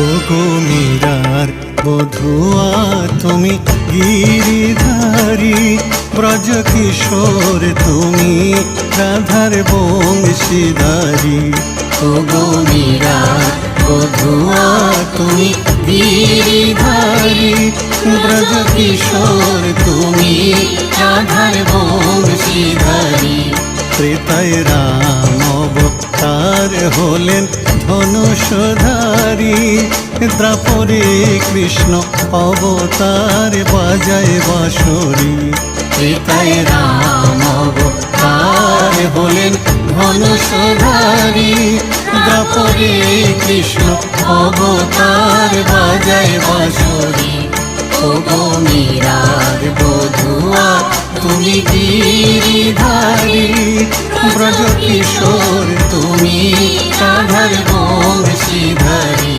ওগো মীরার বধুয়া তুমি গিরিধারী, ব্রজ কিশোর তুমি রাধার বংশীধারী। ওগো মীরার বধুয়া তুমি গিরিধারী, ব্রজ কিশোর তুমি রাধার বংশীধারী। ত্রেতায় রাম অবতার হলেন ধনুষধারী, দ্বাপরে কৃষ্ণ অবতার বাজায় বাঁশরি। ত্রেতায় রাম অবতার হলেন ধনুষধারী, দ্বাপরে কৃষ্ণ অবতার বাজায় বাঁশরি। ওগো মীরার বধুয়া তুমি গিরিধারী, ব্রজ কিশোর তুমি রাধার বংশীধারী।